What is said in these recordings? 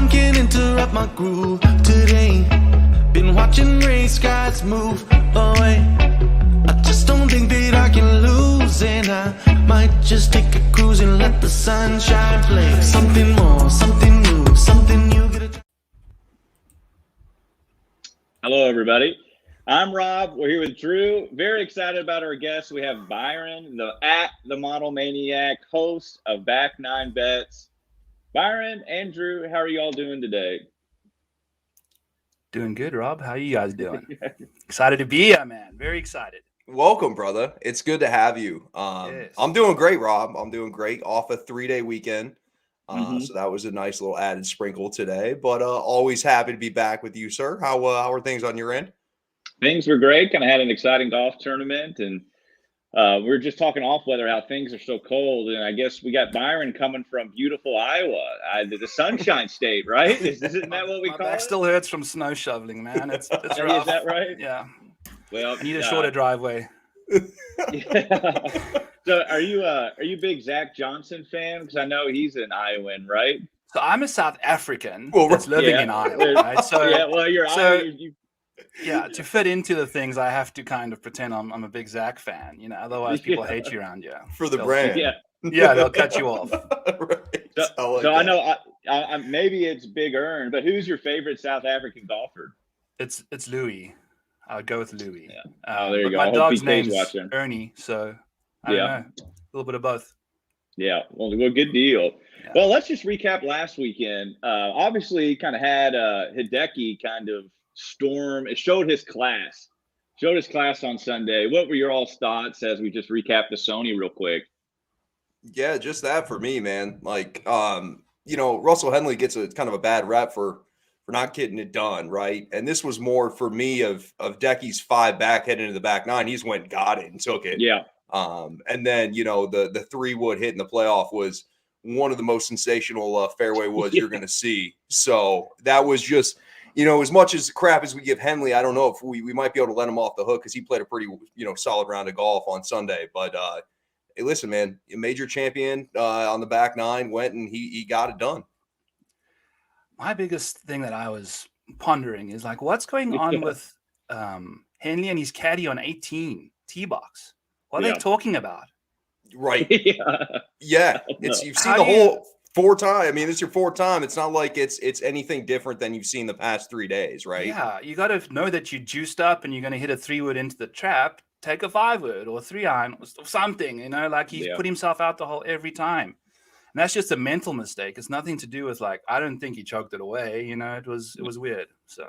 one can interrupt my groove today. Been watching race cars move away. I just don't think that I can lose, and I might just take a cruise and let the sunshine play. Something more, something new, something you get a... Hello, everybody. I'm Rob. We're here with Drew. Very excited about our guest. We have Byron, the Model Maniac, host of Back Nine Bets. Byron and Drew, how are you all doing today? Doing good, Rob. How are you guys doing? Excited to be here, man. Very excited. Welcome, brother. It's good to have you. Yes. I'm doing great, Rob. I'm doing great. Off a 3-day weekend. So that was a nice little added sprinkle today. But always happy to be back with you, sir. How are things on your end? Things were great. Kind of had an exciting golf tournament, and we were just talking off weather how things are so cold. And I guess we got Byron coming from beautiful Iowa, the Sunshine State, right? Isn't that what we My call back it? still hurts from snow shoveling, man. It's Is rough. that right? Yeah. Well, I need a shorter driveway. Yeah. So are you a big Zach Johnson fan? Because I know he's an Iowan, right? So I'm a South African Well, that's living in Iowa, right? So yeah, well, you're Iowan. Yeah, to fit into the things, I have to kind of pretend I'm a big Zach fan, you know. Otherwise, people hate you around here. For the brand. Yeah, they'll cut you off. Right. So I know I maybe it's Big Earn, but who's your favorite South African golfer? It's Louis. I'll go with Louis. Yeah. There you go. My I hope dog's PK's name's watching. Ernie, so I don't know. A little bit of both. Yeah, well, good deal. Yeah. Well, let's just recap last weekend. Obviously, kind of had Hideki kind of storm. It showed his class. On Sunday. What were your all's thoughts as we just recap the Sony real quick? Yeah, just that for me, man. Like, Russell Henley gets a kind of a bad rep for not getting it done, right? And this was more for me of Decky's 5 back heading into the back 9. He's went and got it and took it. Yeah. And then, the 3-wood hit in the playoff was one of the most sensational fairway woods you're going to see. So that was just, as much as crap as we give Henley, I don't know if we might be able to let him off the hook because he played a pretty, solid round of golf on Sunday. But hey, listen, man, a major champion on the back 9 went and he got it done. My biggest thing that I was pondering is like, what's going on with Henley and his caddy on 18 tee box? What are they talking about? Right. Yeah. You've seen the whole 4 times. I mean, it's your 4th time. It's not like it's anything different than you've seen the past 3 days, right? Yeah, you got to know that you juiced up and you're going to hit a 3-wood into the trap. Take a 5-wood or 3-iron or something. Like he's put himself out the hole every time. And that's just a mental mistake. It's nothing to do with I don't think he choked it away. It was weird. So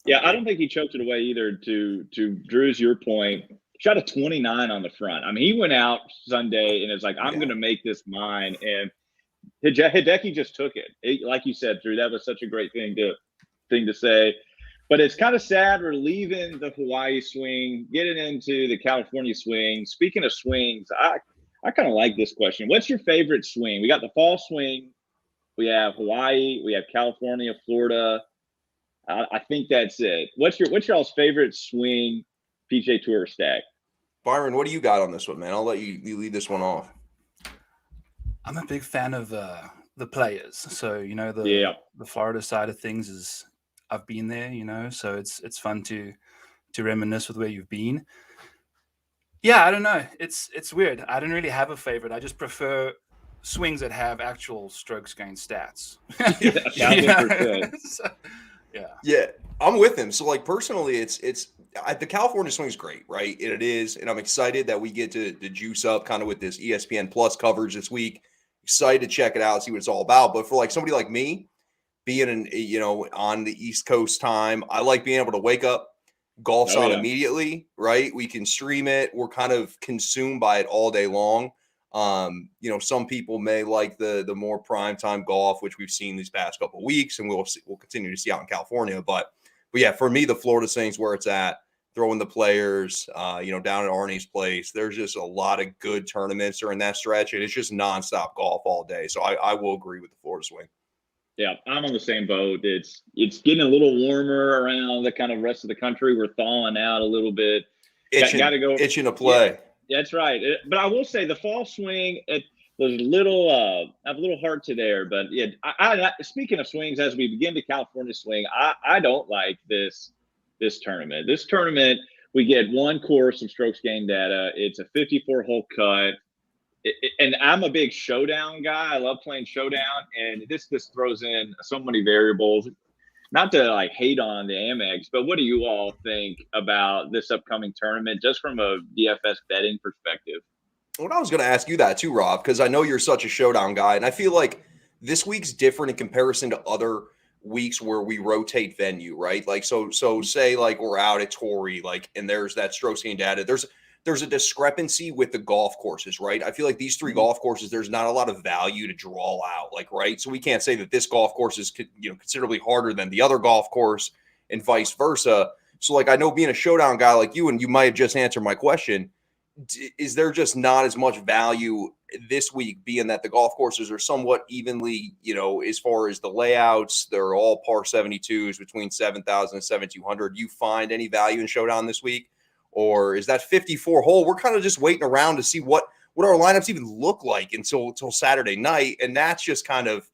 yeah, I don't think he choked it away either. To Drew's your point, shot a 29 on the front. I mean, he went out Sunday and it's like, I'm going to make this mine. And Hideki just took it. Like you said, Drew, that was such a great thing to say. But it's kind of sad we're leaving the Hawaii swing, getting into the California swing. Speaking of swings, I kind of like this question. What's your favorite swing? We got the fall swing. We have Hawaii. We have California, Florida. I think that's it. What's y'all's favorite swing PGA Tour stack? Byron, what do you got on this one, man? I'll let you lead this one off. I'm a big fan of the players. So, the Florida side of things is I've been there, so it's fun to reminisce with where you've been. Yeah, I don't know. It's weird. I don't really have a favorite. I just prefer swings that have actual strokes gained stats. Yeah, I'm with him. So personally, it's the California swing is great, right? And it is, and I'm excited that we get to juice up kind of with this ESPN Plus coverage this week. Excited to check it out, see what it's all about. But for somebody like me, being on the East Coast time, I like being able to wake up. Golf's on immediately, right? We can stream it. We're kind of consumed by it all day long. Some people may like the more primetime golf, which we've seen these past couple of weeks, and we'll continue to see out in California. But yeah, for me, the Florida thing's where it's at. Throwing the players, down at Arnie's place. There's just a lot of good tournaments during that stretch, and it's just nonstop golf all day. So I will agree with the Florida swing. Yeah, I'm on the same boat. It's getting a little warmer around the kind of rest of the country. We're thawing out a little bit. Itching to play. Yeah, that's right. But I will say the fall swing, there's a little I have a little heart to there, but yeah. I speaking of swings, as we begin to California swing, I don't like this tournament. This tournament, we get one course of strokes gained data. It's a 54 hole cut. And I'm a big showdown guy. I love playing showdown, and this throws in so many variables. Not to like hate on the Amex, but what do you all think about this upcoming tournament, just from a DFS betting perspective? Well, I was going to ask you that too, Rob, because I know you're such a showdown guy, and I feel like this week's different in comparison to other weeks where we rotate venue, right? Like, so say like we're out at Torrey, like, and there's that strokes gained data. There's a discrepancy with the golf courses, right? I feel like these three golf courses, there's not a lot of value to draw out, like, right? So we can't say that this golf course is, considerably harder than the other golf course and vice versa. So, like, I know being a showdown guy like you, and you might have just answered my question, is there just not as much value this week, being that the golf courses are somewhat evenly, as far as the layouts, they're all par 72s between 7,000 and 7,200. You find any value in showdown this week? Or is that 54 hole? We're kind of just waiting around to see what our lineups even look like until Saturday night. And that's just kind of,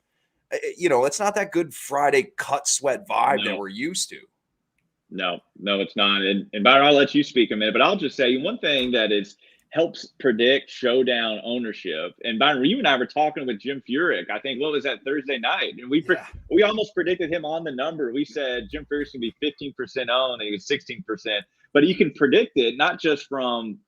it's not that good Friday cut sweat vibe that we're used to. No, it's not. And Byron, I'll let you speak a minute, but I'll just say one thing that helps predict showdown ownership. And Byron, you and I were talking with Jim Furyk, I think, what was that, Thursday night? And we almost predicted him on the number. We said Jim Furyk's going to be 15% owned, and he was 16%. But you can predict it, not just from,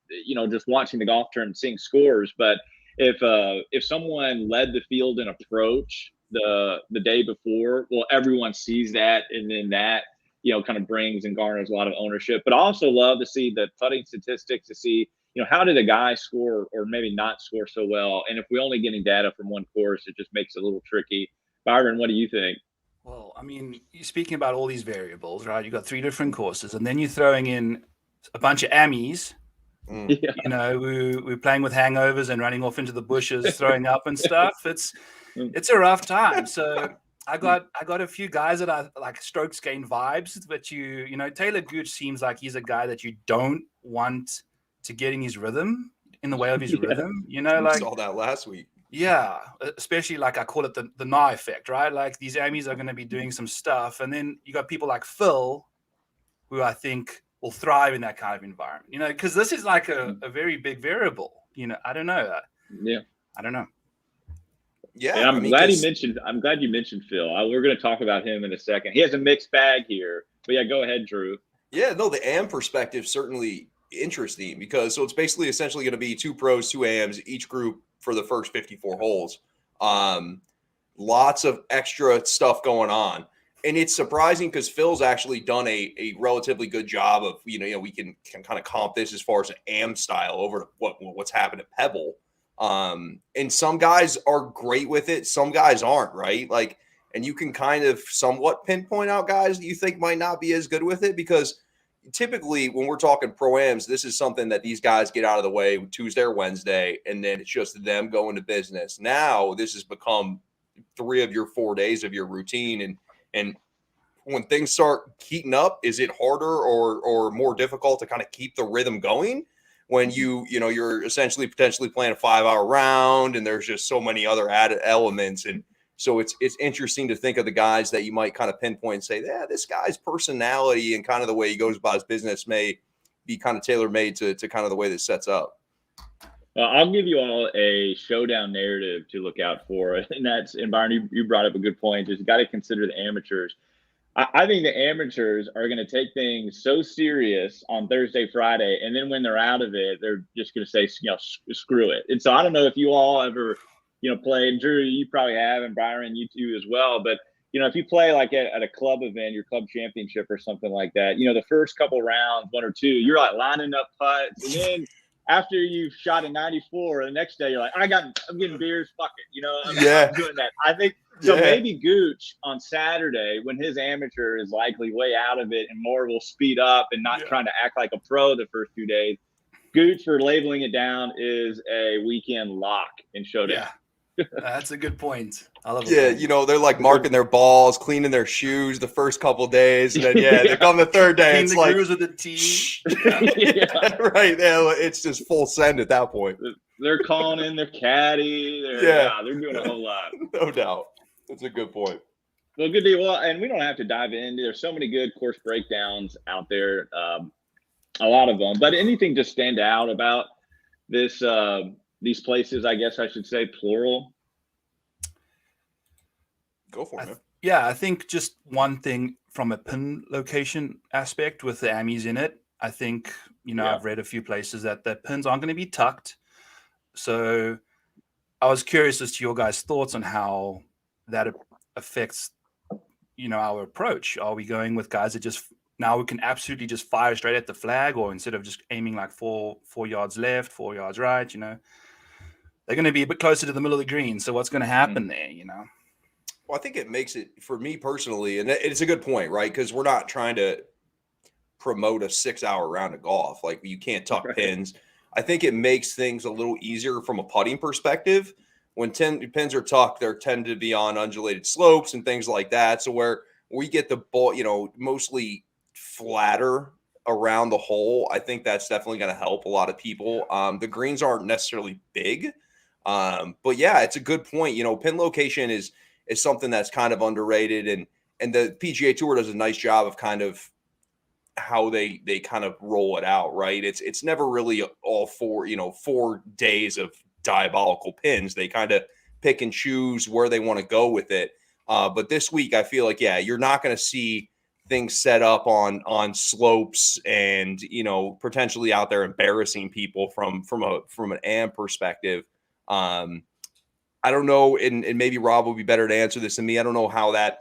just watching the golf tournament, seeing scores, but if someone led the field in approach the day before, well, everyone sees that, and then that, kind of brings and garners a lot of ownership. But I also love to see the putting statistics, to see, how did a guy score or maybe not score so well? And if we're only getting data from one course, it just makes it a little tricky. Byron, what do you think? Well, I mean, speaking about all these variables, right? You've got three different courses, and then you're throwing in a bunch of Ammies, we're playing with hangovers and running off into the bushes, throwing up and stuff. It's a rough time. So I got a few guys that are like strokes gain vibes, but Taylor Gooch seems like he's a guy that you don't want to get in his rhythm, in the way of his rhythm. We saw that last week. Yeah, especially like I call it the nah effect, right? Like these Ammies are going to be doing some stuff. And then you got people like Phil, who I think will thrive in that kind of environment, because this is like a very big variable. I don't know. I don't know. Yeah, and I'm glad you mentioned Phil. We're going to talk about him in a second. He has a mixed bag here, but yeah, go ahead, Drew. Yeah, no, the AM perspective certainly interesting, because so it's basically essentially going to be two pros, two AMs, each group for the first 54 holes. Lots of extra stuff going on. And it's surprising because Phil's actually done a relatively good job of, we can kind of comp this as far as an AM style over to what's happened at Pebble. And some guys are great with it. Some guys aren't, right? Like, and you can kind of somewhat pinpoint out guys that you think might not be as good with it, because typically when we're talking pro-ams, this is something that these guys get out of the way Tuesday or Wednesday, and then it's just them going to business. Now this has become 3 of your 4 days of your routine. And when things start heating up, is it harder or more difficult to kind of keep the rhythm going when you're essentially potentially playing a 5-hour round, and there's just so many other added elements? And so it's interesting to think of the guys that you might kind of pinpoint and say, yeah, this guy's personality and kind of the way he goes about his business may be kind of tailor-made to kind of the way this sets up. I'll give you all a showdown narrative to look out for. And Byron, you brought up a good point. Just got to consider the amateurs. I think the amateurs are going to take things so serious on Thursday, Friday, and then when they're out of it, they're just going to say, screw it. And so I don't know if you all ever played. Drew, you probably have, and Byron, you too as well. But, if you play like at a club event, your club championship or something like that, the first couple rounds, 1 or 2, you're like lining up putts. And then after you've shot a 94, the next day you're like, I'm getting beers, fuck it. I'm doing that. I think so. Maybe Gooch on Saturday, when his amateur is likely way out of it and more will speed up and not trying to act like a pro the first 2 days, Gooch, for labeling it down, is a weekend lock in showdown. Yeah. That's a good point. I love it. Yeah, they're like marking their balls, cleaning their shoes the first couple days, and then they come the third day. It's like with the tee. right there, it's just full send at that point. They're calling in their caddy. They're doing a whole lot. No doubt. That's a good point. Well, good deal. Well, and we don't have to dive in. There's so many good course breakdowns out there, a lot of them. But anything just stand out about this? These places, I guess I should say, plural. Go for it, man. Yeah, I think just one thing from a pin location aspect with the Amis in it. I think, I've read a few places that the pins aren't going to be tucked. So I was curious as to your guys' thoughts on how that affects, our approach. Are we going with guys that just now we can absolutely just fire straight at the flag, or instead of just aiming like four yards left, 4 yards right, they're going to be a bit closer to the middle of the green. So what's going to happen there, Well, I think it makes it, for me personally, and it's a good point, right? Because we're not trying to promote a 6-hour round of golf. Like, you can't tuck pins. I think it makes things a little easier from a putting perspective. When pins are tucked, they tend to be on undulated slopes and things like that. So where we get the ball, mostly flatter around the hole, I think that's definitely going to help a lot of people. The greens aren't necessarily big, but yeah, it's a good point. Pin location is something that's kind of underrated, and the PGA Tour does a nice job of kind of how they kind of roll it out, right? It's never really all 4 days of diabolical pins. They kind of pick and choose where they want to go with it. But this week, I feel like, you're not going to see things set up on slopes and, potentially out there embarrassing people from an AM perspective. I don't know, and maybe Rob will be better to answer this than me. I don't know how that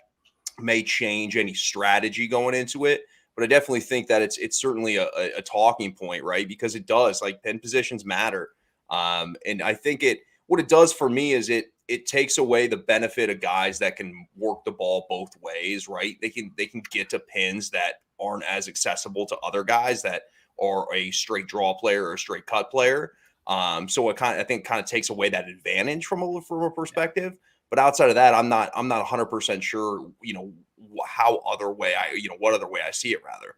may change any strategy going into it, but I definitely think that it's certainly a talking point, right? Because it does, like, pin positions matter. And I think what it does for me is it takes away the benefit of guys that can work the ball both ways, right? They can get to pins that aren't as accessible to other guys that are a straight draw player or a straight cut player. So I think kind of takes away that advantage from a perspective. But outside of that, I'm not 100% sure, what other way I see it rather.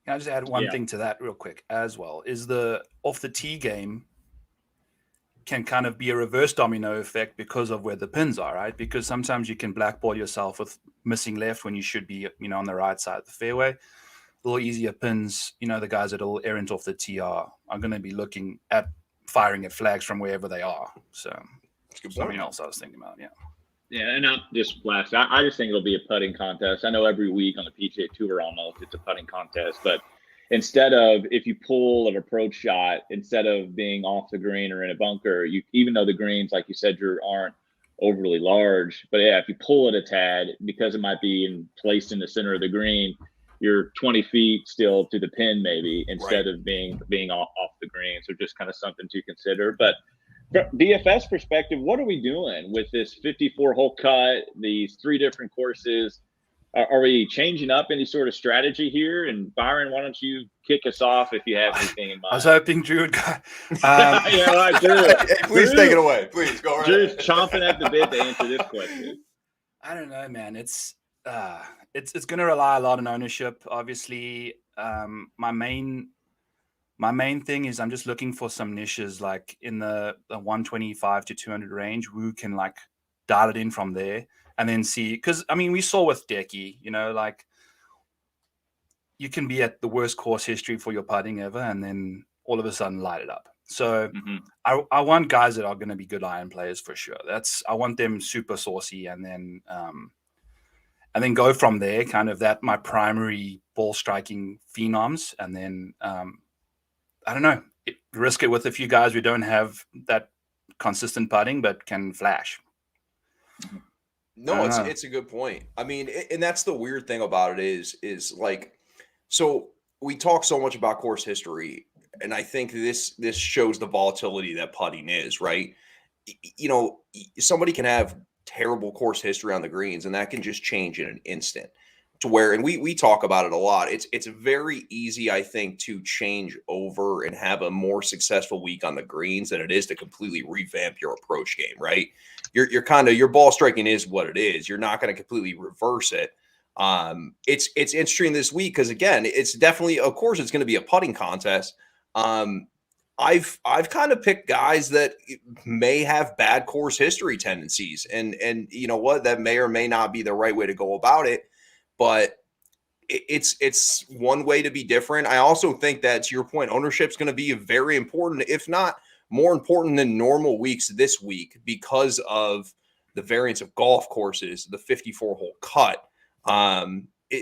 Can I just add one thing to that real quick as well? Is the off the tee game can kind of be a reverse domino effect because of where the pins are, right? Because sometimes you can blackball yourself with missing left when you should be, on the right side of the fairway. A little easier pins, the guys that are errant off the tee are going to be looking at firing at flags from wherever they are. So something else I was thinking about, Yeah, and I just think it'll be a putting contest. I know every week on the PGA Tour almost it's a putting contest, but instead of, if you pull an approach shot, instead of being off the green or in a bunker, even though the greens, like you said, Drew, aren't overly large, but if you pull it a tad, because it might be placed in the center of the green, you're 20 feet still to the pin maybe, instead of being off the green. So just kind of something to consider. But from DFS perspective, what are we doing with this 54-hole cut, these 3 different courses? Are we changing up any sort of strategy here? And Byron, why don't you kick us off if you have anything in mind? I was hoping Drew would go. Drew. Please take it away. Please go right Drew's chomping at the bit to answer this question. I don't know, man. It's going to rely a lot on ownership. Obviously, my main thing is I'm just looking for some niches, like in the 125 to 200 range, who can like dial it in from there. And then see, because we saw with Decky, like you can be at the worst course history for your putting ever, and then all of a sudden light it up. So I want guys that are going to be good iron players for sure. I want them super saucy, and then go from there. Kind of that my primary ball striking phenoms, and then I don't know, risk it with a few guys who don't have that consistent putting but can flash. No, it's a good point. And that's the weird thing about it is like, so we talk so much about course history, and I think this shows the volatility that putting is, right? Somebody can have terrible course history on the greens, and that can just change in an instant. To where, and we talk about it a lot, it's very easy, I think, to change over and have a more successful week on the greens than it is to completely revamp your approach game, right? Your ball striking is what it is. You're not going to completely reverse it. It's interesting this week because, again, it's definitely, of course, it's going to be a putting contest. I've kind of picked guys that may have bad course history tendencies, and you know what, that may or may not be the right way to go about it, but it's one way to be different. I also think that, to your point, ownership is going to be very important, if not more important than normal weeks this week, because of the variance of golf courses, the 54-hole cut.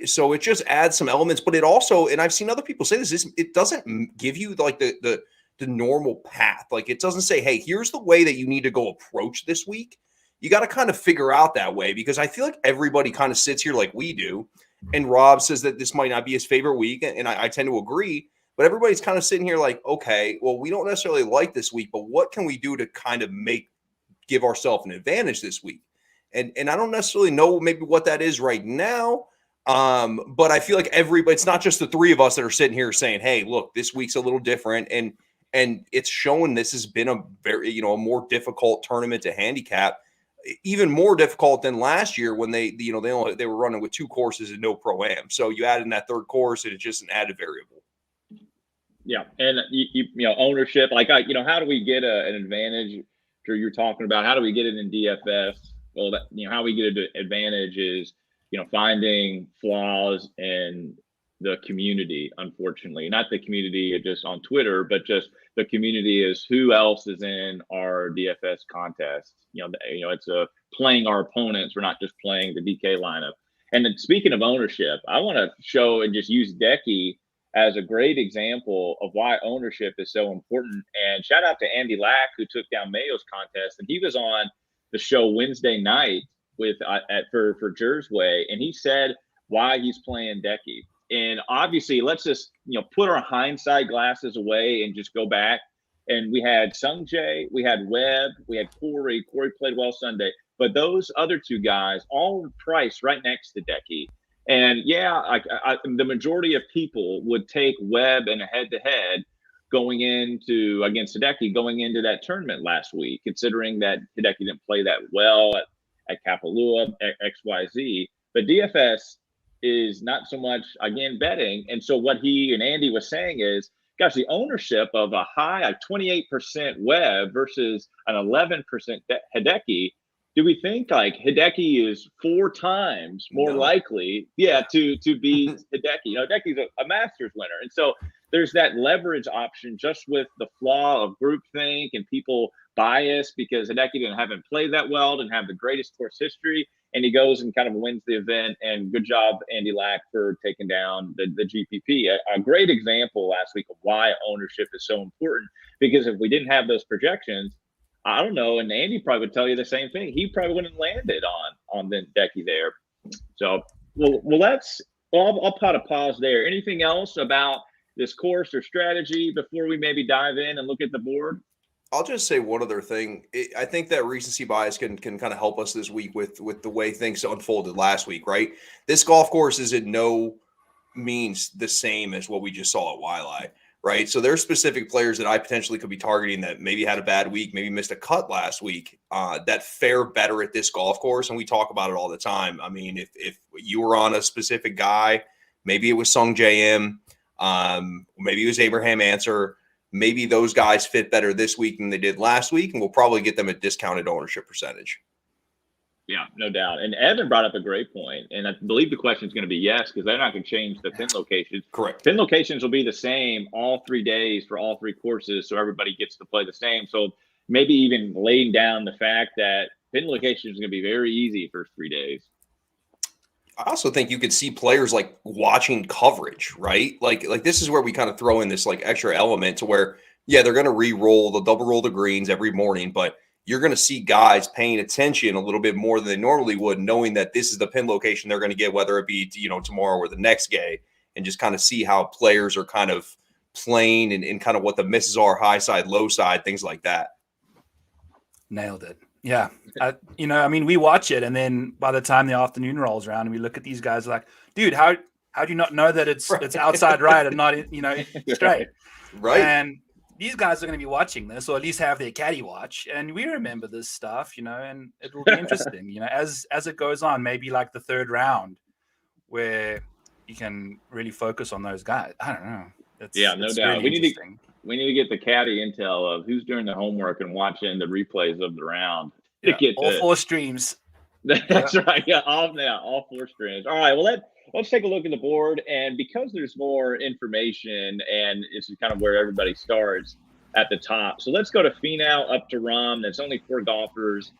So it just adds some elements, but it also, and I've seen other people say this, it doesn't give you like the normal path. Like, it doesn't say, hey, here's the way that you need to go approach this week. You got to kind of figure out that way, because I feel like everybody kind of sits here like we do. And Rob says that this might not be his favorite week. And I tend to agree, but everybody's kind of sitting here like, okay, well, we don't necessarily like this week, but what can we do to kind of give ourselves an advantage this week? And I don't necessarily know maybe what that is right now. But I feel like it's not just the three of us that are sitting here saying, hey, look, this week's a little different. And it's shown this has been a very, a more difficult tournament to handicap, even more difficult than last year when they were running with 2 courses and no pro-am. So you add in that third course, and it's just an added variable. Yeah. And ownership, like, how do we get an advantage? Drew, you're talking about, how do we get it in DFS? Well, how we get an advantage is, finding flaws in the community, unfortunately, not the community just on Twitter, but just the community is who else is in our DFS contest. It's playing our opponents. We're not just playing the DK lineup. And then, speaking of ownership, I want to show and just use Decky as a great example of why ownership is so important. And shout out to Andy Lack, who took down Mayo's contest, and he was on the show Wednesday night for Jersey, and he said why he's playing Decky. And obviously, let's just put our hindsight glasses away and just go back. And we had Sung Jae, we had Webb, we had Corey. Corey played well Sunday, but those other 2 guys all priced right next to Decky. And yeah, the majority of people would take Webb in a head-to-head against Hideki going into that tournament last week, considering that Hideki didn't play that well at Kapalua, XYZ. But DFS is not so much, again, betting. And so what he and Andy was saying is, gosh, the ownership of a high, like 28% Webb versus an 11% Hideki, do we think like Hideki is 4 times more likely, to beat Hideki? Hideki's a Masters winner. And so there's that leverage option just with the flaw of groupthink and people bias because Hideki haven't played that well, didn't have the greatest course history, and he goes and kind of wins the event. And good job, Andy Lack, for taking down the GPP. A great example last week of why ownership is so important, because if we didn't have those projections, I don't know, and Andy probably would tell you the same thing. He probably wouldn't have landed on the Decky there. So, I'll put a pause there. Anything else about this course or strategy before we maybe dive in and look at the board? I'll just say one other thing. I think that recency bias can kind of help us this week with the way things unfolded last week, right? This golf course is in no means the same as what we just saw at Waialae, right? So there's specific players that I potentially could be targeting that maybe had a bad week, maybe missed a cut last week, that fare better at this golf course. And we talk about it all the time. I mean, if you were on a specific guy, maybe it was Sung JM, maybe it was Abraham Answer, maybe those guys fit better this week than they did last week, and we'll probably get them a discounted ownership percentage. Yeah, no doubt. And Evan brought up a great point, and I believe the question is going to be yes, because they're not going to change the pin locations. Correct. Pin locations will be the same all 3 days for all 3 courses, so everybody gets to play the same. So maybe even laying down the fact that pin location is going to be very easy for 3 days. I also think you could see players like watching coverage, right? Like this is where we kind of throw in this like extra element to where, yeah, they're going to they'll double roll the greens every morning, but you're going to see guys paying attention a little bit more than they normally would, knowing that this is the pin location they're going to get, whether it be, tomorrow or the next day, and just kind of see how players are kind of playing and kind of what the misses are, high side, low side, things like that. Nailed it. Yeah. We watch it, and then by the time the afternoon rolls around and we look at these guys like, dude, how do you not know that it's outside right and not, straight? Right. And these guys are going to be watching this, or at least have their caddy watch. And we remember this stuff, and it will be interesting, as it goes on, maybe like the third round where you can really focus on those guys. I don't know. No doubt. Really we need to get the caddy intel of who's doing the homework and watching the replays of the round to Yeah, get all 4 streams. That's right. Yeah, all 4 streams. All right. Well, let's take a look at the board, and because there's more information, and it's kind of where everybody starts at the top. So let's go to Finau up to Rahm. That's only 4 golfers,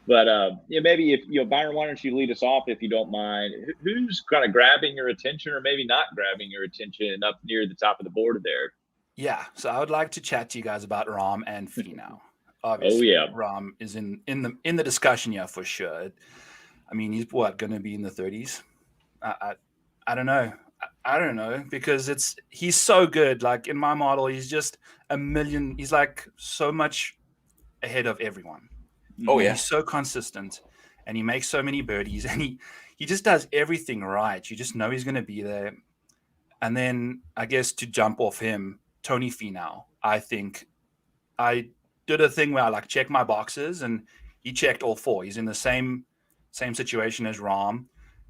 but maybe if Byron, why don't you lead us off if you don't mind? Who's kind of grabbing your attention, or maybe not grabbing your attention up near the top of the board there? Yeah. So I would like to chat to you guys about Rahm and Finau. Obviously, Rahm is in the discussion, yeah, for sure. I mean, he's going to be in the 30s. I don't know. I don't know, because he's so good. Like in my model, he's just a million. He's like so much ahead of everyone. Oh yeah, he's so consistent, and he makes so many birdies, and he just does everything right. You just know he's going to be there. And then I guess to jump off him, Tony Finau. I think I did a thing where I like check my boxes, and he checked all 4. He's in the same situation as Rahm,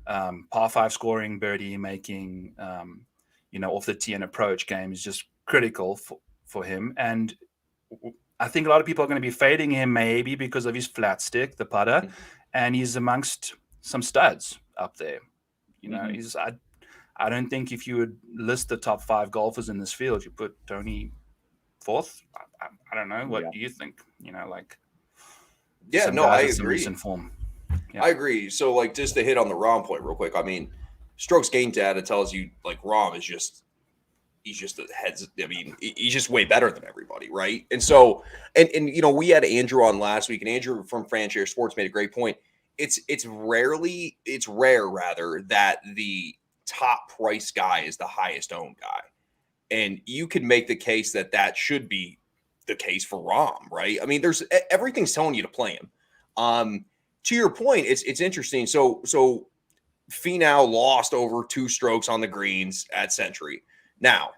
par 5 scoring, birdie making, off the tee and approach game is just critical for him. And I think a lot of people are going to be fading him maybe because of his flat stick, the putter, and he's amongst some studs up there. He's I don't think if you would list the top 5 golfers in this field, you put Tony 4th. I don't know. What do you think? I agree. Recent form. Yeah. I agree. So, like, just to hit on the Rahm point real quick. I mean, strokes gained data tells you like Rahm is he's just the heads. I mean, he's just way better than everybody, right? And so, and we had Andrew on last week, and Andrew from FanShare Sports made a great point. It's rare rather that the top price guy is the highest owned guy, and you could make the case that should be the case for Rahm, right? I mean, there's everything's telling you to play him. To your point, it's interesting. So Finau lost over 2 strokes on the greens at Century. Now,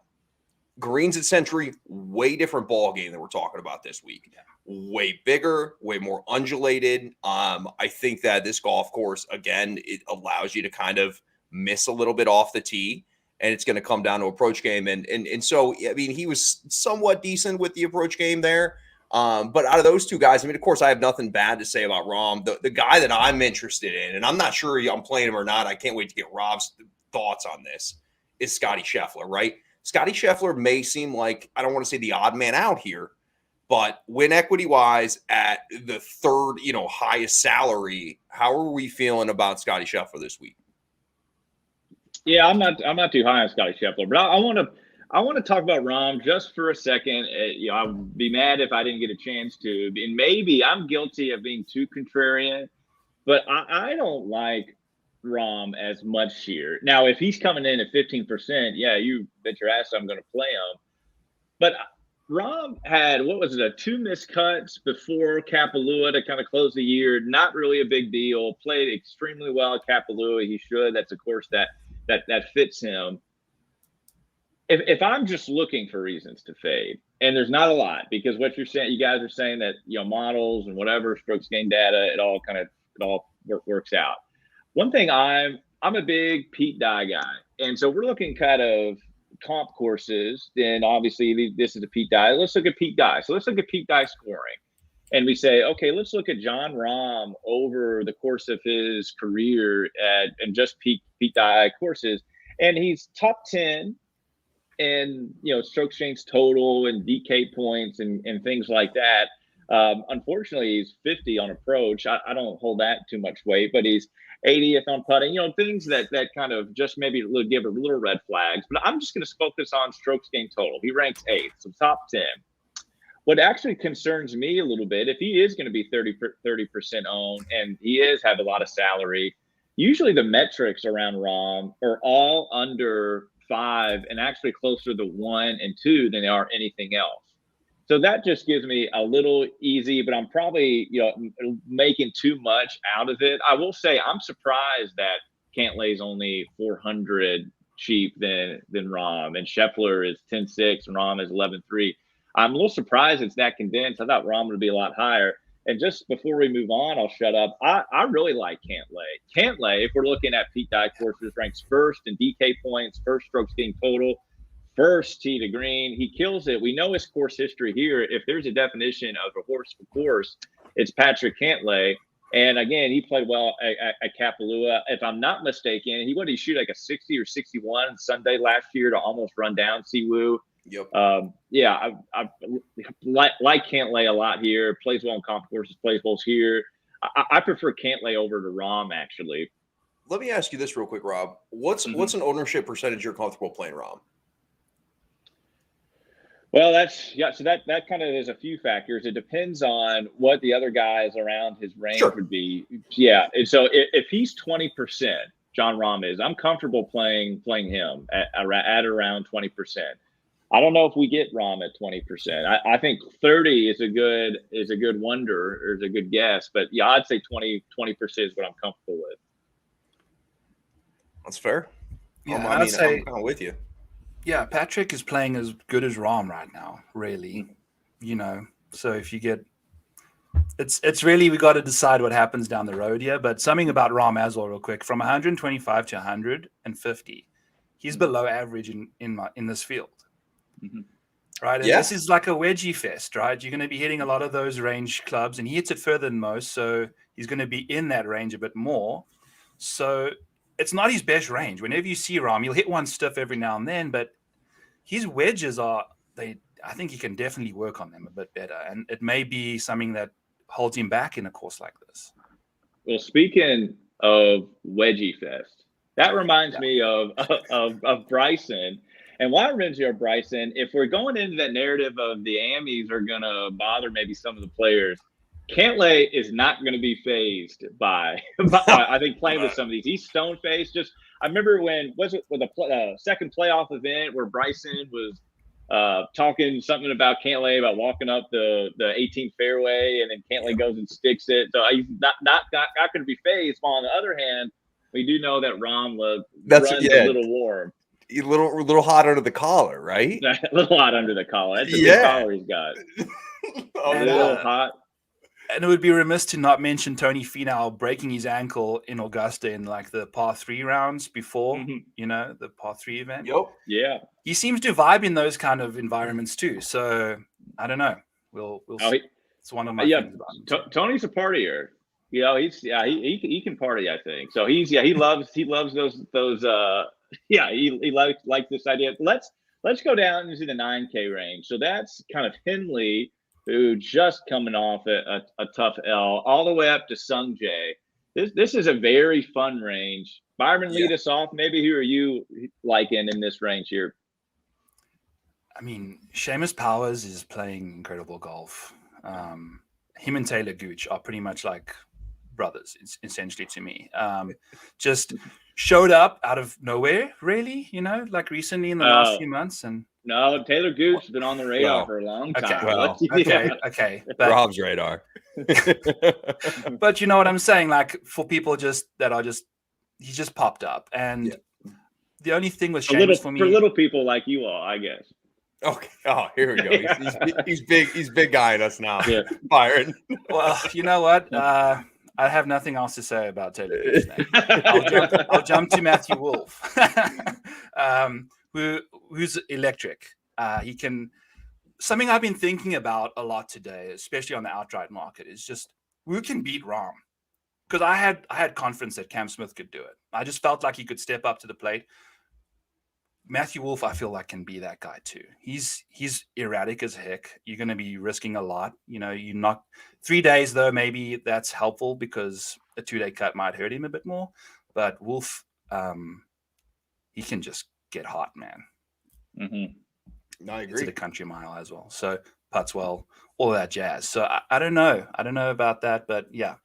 greens at Century, way different ball game than we're talking about this week. Yeah. Way bigger, way more undulated. I think that this golf course, again, it allows you to kind of miss a little bit off the tee, and it's going to come down to approach game. And so, I mean, he was somewhat decent with the approach game there. But out of those 2 guys, I mean, of course, I have nothing bad to say about Rahm. The guy that I'm interested in, and I'm not sure I'm playing him or not, I can't wait to get Rob's thoughts on this, is Scotty Scheffler, right? Scotty Scheffler may seem like, I don't want to say the odd man out here, but win equity-wise at the 3rd, highest salary, how are we feeling about Scotty Scheffler this week? Yeah, I'm not too high on Scotty Scheffler, but I want to talk about Rahm just for a second. I would be mad if I didn't get a chance to, and maybe I'm guilty of being too contrarian, but I don't like Rahm as much here. Now, if he's coming in at 15%, yeah, you bet your ass I'm going to play him. But Rahm had, 2 missed cuts before Kapalua to kind of close the year. Not really a big deal. Played extremely well at Kapalua. He should. That's, of course, that fits him. If I'm just looking for reasons to fade, and there's not a lot, because what you're saying, you guys are saying that models and whatever strokes gain data, it all works out. One thing, I'm a big Pete Dye guy, and so we're looking kind of comp courses. Then obviously this is a Pete Dye. Let's look at Pete Dye. So let's look at Pete Dye scoring, and we say, okay, let's look at Jon Rahm over the course of his career and just Pete Dye courses, and he's top 10. And strokes gains total and DK points and things like that. Unfortunately, he's 50 on approach. I don't hold that too much weight, but he's 80th on putting. Things that kind of just maybe give a little red flags. But I'm just going to focus on strokes gained total. He ranks 8th, so top 10. What actually concerns me a little bit, if he is going to be 30% owned and he have a lot of salary, usually the metrics around Rahm are all under 5 and actually closer to 1 and 2 than they are anything else. So that just gives me a little easy, but I'm probably making too much out of it. I will say I'm surprised that Cantlay's only 400 cheap than Rahm, and Scheffler is 10.6 and Rahm is 11.3. I'm a little surprised it's that condensed. I thought Rahm would be a lot higher. And just before we move on, I'll shut up. I really like Cantlay. Cantlay, if we're looking at Pete Dye courses, ranks 1st in DK points, 1st strokes gained total, first tee to green. He kills it. We know his course history here. If there's a definition of a horse for course, it's Patrick Cantlay. And again, he played well at Kapalua. If I'm not mistaken, what did he shoot, like a 60 or 61 Sunday last year to almost run down Siwoo? Yep. Yeah, I like Cantlay a lot here. Plays well in comp courses, plays well here. I prefer Cantlay over to Rahm, actually. Let me ask you this real quick, Rob. What's an ownership percentage you're comfortable playing Rahm? Well, so that kind of is a few factors. It depends on what the other guys around his range would be. Yeah, and so if he's 20%, Jon Rahm is, I'm comfortable playing him at around 20%. I don't know if we get Rahm at 20%. I think 30 is a good wonder, or is a good guess. But yeah, I'd say 20% is what I'm comfortable with. That's fair. Yeah, I'm kind of with you. Yeah, Patrick is playing as good as Rahm right now, really. So if you get it's really, we got to decide what happens down the road here. But something about Rahm as well, real quick, from 125 to 150, he's below average in this field. Mm-hmm. Right. And this is like a wedgie fest, right? You're going to be hitting a lot of those range clubs, and he hits it further than most. So he's going to be in that range a bit more. So it's not his best range. Whenever you see Rahm, he'll hit one stiff every now and then, but his wedges I think he can definitely work on them a bit better. And it may be something that holds him back in a course like this. Well, speaking of wedgie fest, that reminds me of Bryson. And why reminds me of Bryson, if we're going into that narrative of the Amis are going to bother maybe some of the players, Cantlay is not going to be phased by I think, playing with some of these. He's stone faced. I remember with a second playoff event where Bryson was talking something about Cantlay about walking up the 18th fairway, and then Cantlay goes and sticks it. So he's not going to be phased. While on the other hand, we do know that Rahm runs a little warm. A little hot under the collar, right? A little hot under the collar. That's a big collar he's got. A little hot. And it would be remiss to not mention Tony Finau breaking his ankle in Augusta in like the par 3 rounds before, the par 3 event. Yep. Yeah. He seems to vibe in those kind of environments too. So I don't know. We'll see. It's one of my things about him. Tony's a partier. He can party, I think. So he loves those he likes this idea. Let's go down into the 9K range. So that's kind of Henley, who just coming off a tough L, all the way up to Sung Jae. This is a very fun range. Byron, lead us off. Maybe who are you liking in this range here? I mean, Seamus Powers is playing incredible golf. Him and Taylor Gooch are pretty much like brothers, essentially, to me. Just showed up out of nowhere, really, like recently in the last few months. And no, Taylor Gooch has been on the radar for a long time. Okay. But, Rob's radar. But you know what I'm saying? Like, for people he just popped up. And the only thing with Seamus for me, for little people like you all, I guess. Okay. Oh, here we go. He's big. He's big guy in us now. Yeah. Byron. Well, you know what? I have nothing else to say about Taylor Gooch. I'll jump to Matthew Wolff, who's electric. He can. Something I've been thinking about a lot today, especially on the outright market, is just who can beat Rahm. Because I had confidence that Cam Smith could do it. I just felt like he could step up to the plate. Matthew Wolff, I feel like, can be that guy too. He's erratic as heck. You're going to be risking a lot. You're not 3 days though. Maybe that's helpful because a 2-day cut might hurt him a bit more. But Wolff, he can just get hot, man. Mm-hmm. No, I agree. To the country mile as well. So putts well, all that jazz. So I don't know. I don't know about that, but yeah,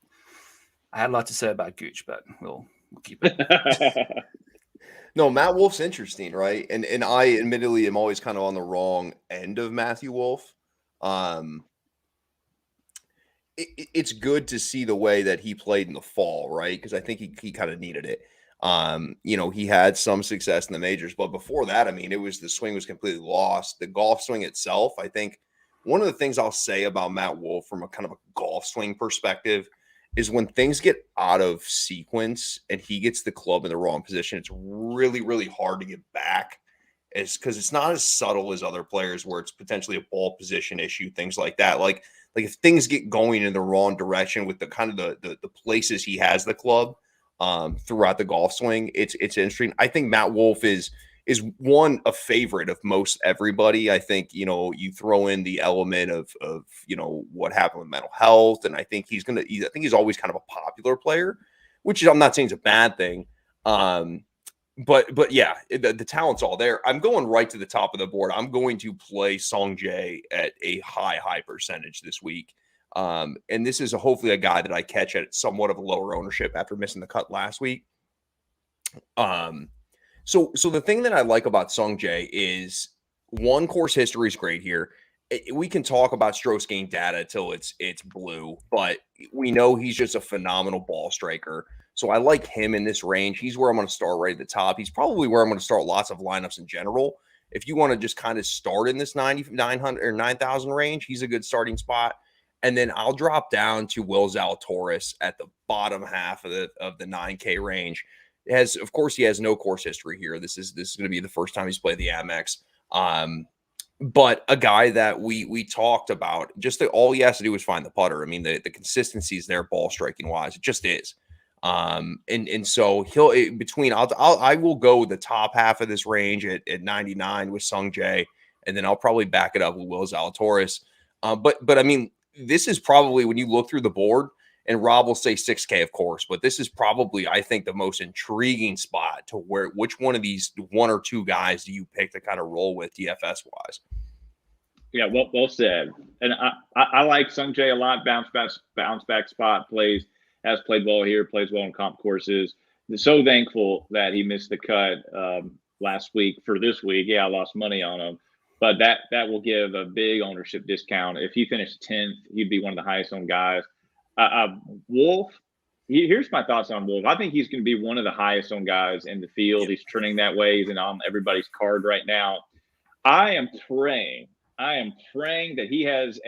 I had a lot to say about Gooch, but we'll keep it. No, Matt Wolff's interesting, right? And I admittedly am always kind of on the wrong end of Matthew Wolff. It's good to see the way that he played in the fall, right? Because I think he kind of needed it. He had some success in the majors, but before that, I mean, the swing was completely lost. The golf swing itself, I think one of the things I'll say about Matt Wolff from a kind of a golf swing perspective is when things get out of sequence and he gets the club in the wrong position, it's really, really hard to get back because it's not as subtle as other players where it's potentially a ball position issue, things like that. Like if things get going in the wrong direction with the kind of the places he has the club throughout the golf swing, it's interesting. I think Matt Wolff is one a favorite of most everybody. I think, you throw in the element of what happened with mental health, and I think I think he's always kind of a popular player, which I'm not saying is a bad thing. But yeah, the talent's all there. I'm going right to the top of the board. I'm going to play Sung Jae at a high percentage this week. And this is hopefully a guy that I catch at somewhat of a lower ownership after missing the cut last week. So the thing that I like about Sung Jae is, one, course history is great here. We can talk about strokes gained data till it's blue, but we know he's just a phenomenal ball striker. So I like him in this range. He's where I'm going to start right at the top. He's probably where I'm going to start lots of lineups in general. If you want to just kind of start in this 9,900 or 9,000 range, he's a good starting spot. And then I'll drop down to Will Zalatoris at the bottom half of the 9K range. Of course, he has no course history here. This is going to be the first time he's played the Amex. But a guy that we talked about, just all he has to do is find the putter. I mean, the consistency is there, ball striking wise. It just is. And so I will go the top half of this range at 99 with Sung Jae, and then I'll probably back it up with Will Zalatoris. But I mean, this is probably, when you look through the board, and Rob will say 6K, of course, but this is probably, I think, the most intriguing spot to which one of these one or two guys do you pick to kind of roll with DFS wise? Yeah, well said. And I like Sung Jae a lot. Bounce back spot, has played well here, plays well in comp courses. I'm so thankful that he missed the cut last week for this week. Yeah, I lost money on him, but that will give a big ownership discount. If he finished 10th, he'd be one of the highest owned guys. Wolff, here's my thoughts on Wolff. I think he's going to be one of the highest owned guys in the field. He's trending that way. He's on everybody's card right now. I am praying that he has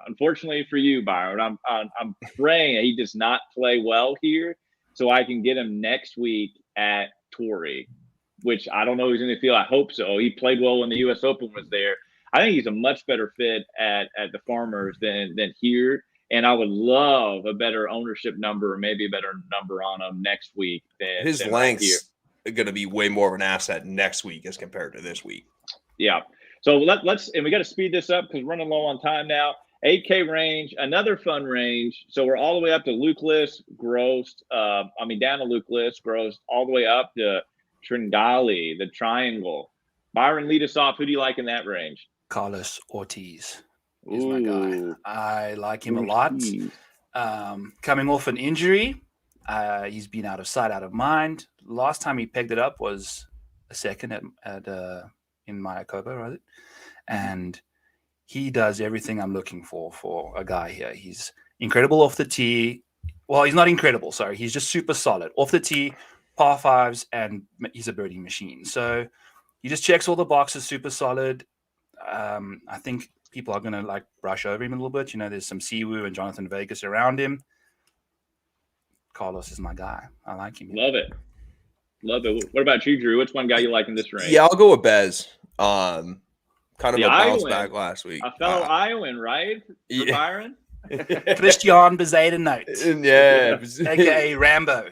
unfortunately for you, Byron, I'm praying that he does not play well here, so I can get him next week at Torrey, which I don't know who's in the field. I hope so. He played well when the U.S. Open was there. I think he's a much better fit at the Farmers than here. And I would love a better ownership number, or maybe a better number on him next week. His length's going to be way more of an asset next week as compared to this week. Yeah. So let's we got to speed this up because we're running low on time now. 8K range, another fun range. So we're all the way up to Luke List, Gross. Down to Luke List, Gross, all the way up to Tringali, the Triangle. Byron, lead us off. Who do you like in that range? Carlos Ortiz is my guy. I like him a lot. Coming off an injury, he's been out of sight, out of mind. Last time he pegged it up was a second in Mayakoba, right? And he does everything I'm looking for a guy here. He's incredible off the tee. Well, he's not incredible, sorry. He's just super solid. Off the tee, par fives, and he's a birdie machine. So he just checks all the boxes, super solid. I think people are going to brush over him a little bit. There's some Siwoo and Jonathan Vegas around him. Carlos is my guy. I like him. Love it. What about you, Drew? Which one guy you like in this range? Yeah, I'll go with Bez. Kind of a bounce back last week. A fellow Iowan, right? For Byron? Christian Bezuidenhout. Yeah. AKA Rambo.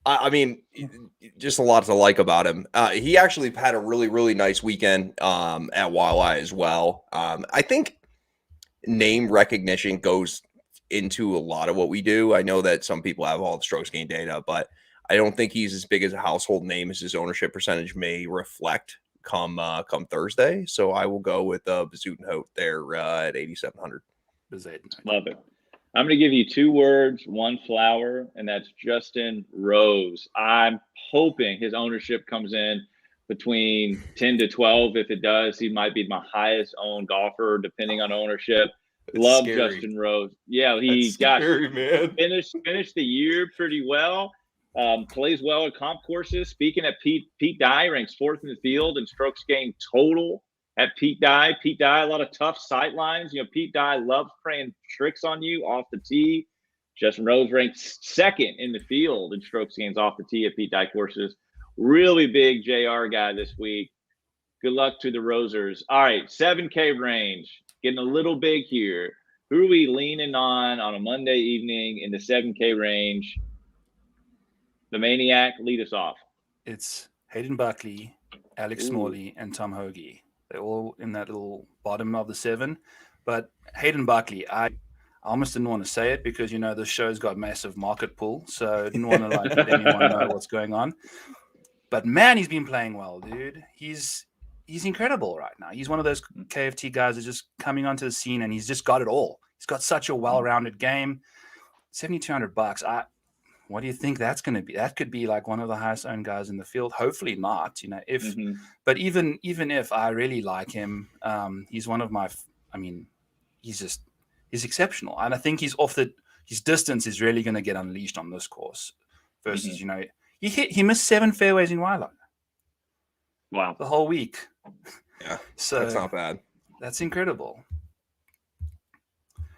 I mean, just a lot to like about him. He actually had a really, really nice weekend at Waialae as well. I think name recognition goes into a lot of what we do. I know that some people have all the strokes gained data, but I don't think he's as big as a household name as his ownership percentage may reflect come Thursday. So I will go with Bezuidenhout there at 8,700. Love it. I'm going to give you 2 words, 1 flower, and that's Justin Rose. I'm hoping his ownership comes in between 10 to 12. If it does, he might be my highest owned golfer, depending on ownership. Love scary. Justin Rose. Yeah, he finished the year pretty well. Plays well at comp courses. Speaking of Pete Dye, ranks 4th in the field in strokes gained total at Pete Dye. Pete Dye, a lot of tough sight lines. Pete Dye loves playing tricks on you off the tee. Justin Rose ranks 2nd in the field in strokes gains off the tee at Pete Dye courses. Really big JR guy this week. Good luck to the Rosers. All right, 7K range. Getting a little big here. Who are we leaning on a Monday evening in the 7K range? The Maniac, lead us off. It's Hayden Buckley, Alex Smalley, and Tom Hoagie. They're all in that little bottom of the 7. But Hayden Buckley, I almost didn't want to say it because, you know, this show's got massive market pull. So I didn't want to let anyone know what's going on. But man, he's been playing well, dude. He's incredible right now. He's one of those KFT guys that's just coming onto the scene, and he's just got it all. He's got such a well-rounded game. $7,200. What do you think that's going to be? That could be like one of the highest owned guys in the field. Hopefully not, you know. But even if I really like him, he's one of my. I mean, he's exceptional, and I think his distance is really going to get unleashed on this course. Versus, you know, he missed 7 fairways in Wylo. Wow, the whole week. Yeah, so that's not bad. That's incredible.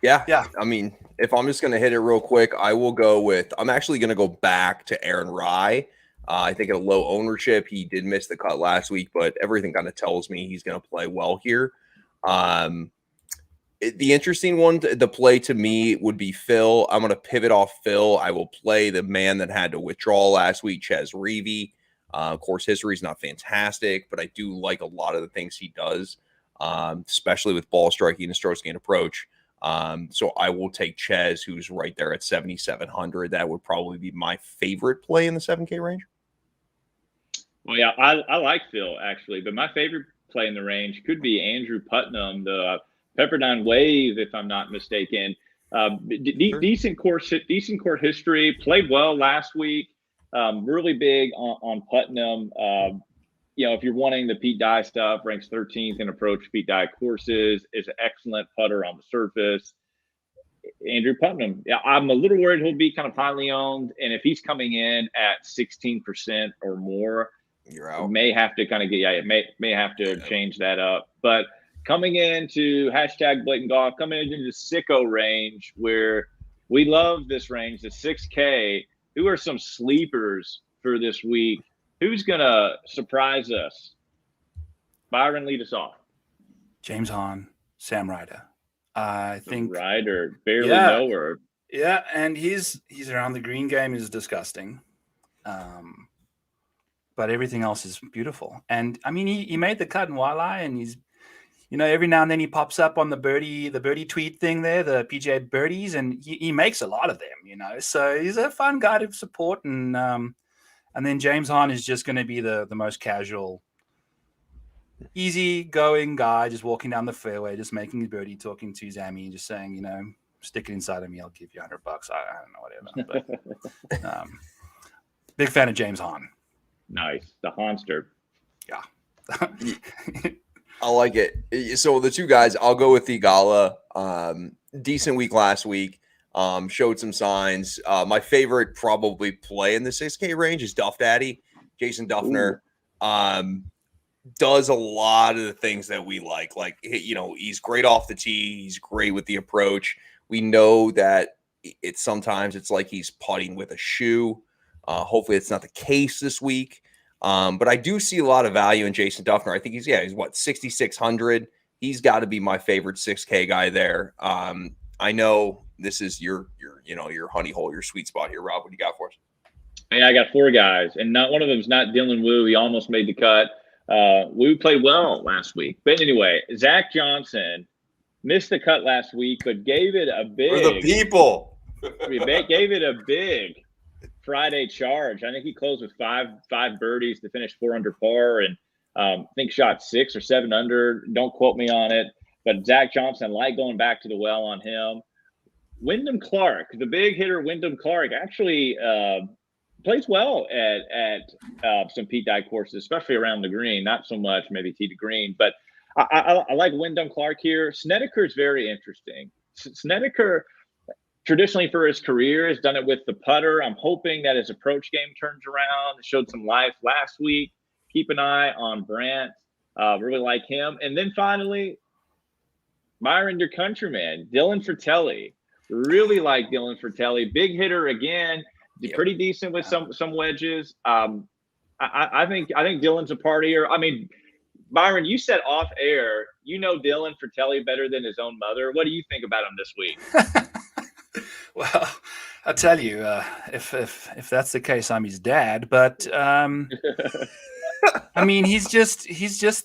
Yeah. I mean, if I'm just going to hit it real quick, I'm actually going to go back to Aaron Rye. I think at a low ownership, he did miss the cut last week, but everything kind of tells me he's going to play well here. The interesting one to play to me would be Phil. I'm going to pivot off Phil. I will play the man that had to withdraw last week, Ches Reavie. Of course, history is not fantastic, but I do like a lot of the things he does, especially with ball striking and strokes gained approach. So I will take Ches, who's right there at 7,700. That would probably be my favorite play in the 7K range. Well, yeah, I like Phil actually, but my favorite play in the range could be Andrew Putnam, the Pepperdine Wave, if I'm not mistaken. Decent course history. Played well last week. Really big on Putnam. You know, if you're wanting the Pete Dye stuff, ranks 13th in approach Pete Dye courses, is an excellent putter on the surface. Andrew Putnam. Yeah, I'm a little worried he'll be kind of highly owned, and if he's coming in at 16% or more, you're out. May have to kind of may have to change that up. But coming into #BlatantGolf, coming into the sicko range where we love this range, the 6K. Who are some sleepers for this week? Who's going to surprise us? Byron, lead us off. James Hahn, Sam Ryder. I think Ryder, barely know her. Yeah, and he's around the green game is disgusting. But everything else is beautiful. And I mean, he made the cut in Waialae, and he's, you know, every now and then he pops up on the birdie tweet thing there, the PGA birdies, and he makes a lot of them, you know. So he's a fun guy to support. And then James Hahn is just going to be the most casual, easy-going guy, just walking down the fairway, just making his birdie, talking to his Amy, just saying, you know, stick it inside of me, I'll give you $100. I don't know, whatever. But big fan of James Hahn. Nice. The Hahnster. Yeah. I like it. So the two guys, I'll go with Theegala. Decent week last week. Showed some signs. My favorite probably play in the 6K range is Duff Daddy. Jason Duffner does a lot of the things that we like. Like, you know, he's great off the tee. He's great with the approach. We know that sometimes it's like he's putting with a shoe. Hopefully it's not the case this week. But I do see a lot of value in Jason Duffner. I think he's what, 6,600. He's got to be my favorite 6K guy there. I know this is your honey hole, your sweet spot here, Rob. What do you got for us? Yeah, I got 4 guys, and not one of them is not Dylan Wu. He almost made the cut. Wu played well last week. But anyway, Zach Johnson missed the cut last week, but gave it a big for the people. Gave it a big Friday charge. I think he closed with five birdies to finish 4 under par, and I think shot 6 or 7 under. Don't quote me on it, but Zach Johnson, like going back to the well on him. Wyndham Clark, the big hitter, Wyndham Clark, actually plays well at some Pete Dye courses, especially around the green. Not so much maybe tee to green, but I like Wyndham Clark here. Snedeker is very interesting. Snedeker, traditionally for his career, has done it with the putter. I'm hoping that his approach game turns around. Showed some life last week. Keep an eye on Brandt. Really like him. And then finally, Byron, your countryman, Dylan Fratelli. Really like Dylan Fratelli. Big hitter again. Pretty decent with some wedges. I think Dylan's a partier. I mean, Byron, you said off air, you know Dylan Fratelli better than his own mother. What do you think about him this week? Well, I tell you, if that's the case, I'm his dad. But I mean, he's just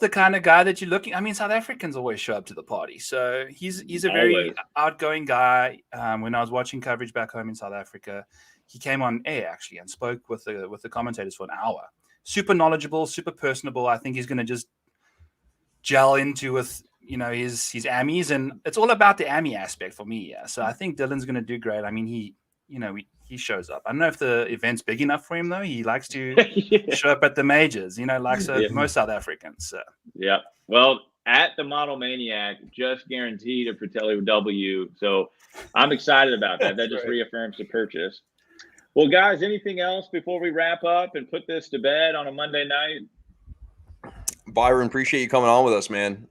the kind of guy that you're looking. I mean, South Africans always show up to the party, so he's a very Always. outgoing guy. When I was watching coverage back home in South Africa, he came on air actually and spoke with the commentators for an hour. Super knowledgeable, super personable. I think he's going to just gel into with his Ammies, and it's all about the Ammy aspect for me. Yeah, so I think Dylan's going to do great. I mean, he shows up. I don't know if the event's big enough for him though. He likes to show up at the majors, most South Africans. So. Yeah. Well, at the Model Maniac, just guaranteed a Fratelli W. So I'm excited about that. That just reaffirms the purchase. Well, guys, anything else before we wrap up and put this to bed on a Monday night? Byron, appreciate you coming on with us, man.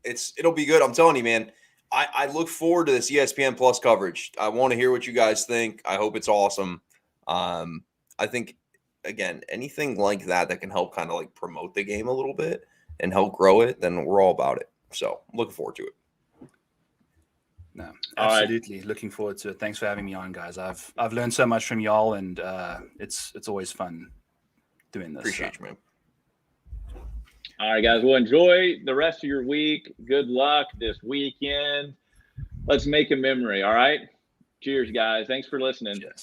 It'll be good. I'm telling you, man. I look forward to this ESPN Plus coverage. I want to hear what you guys think. I hope it's awesome. I think, again, anything like that can help kind of like promote the game a little bit and help grow it, then we're all about it. So I'm looking forward to it. No, absolutely. Right. Looking forward to it. Thanks for having me on, guys. I've learned so much from y'all, and it's always fun doing this. Appreciate you, man. All right, guys. Well, enjoy the rest of your week. Good luck this weekend. Let's make a memory. All right. Cheers, guys. Thanks for listening. Cheers.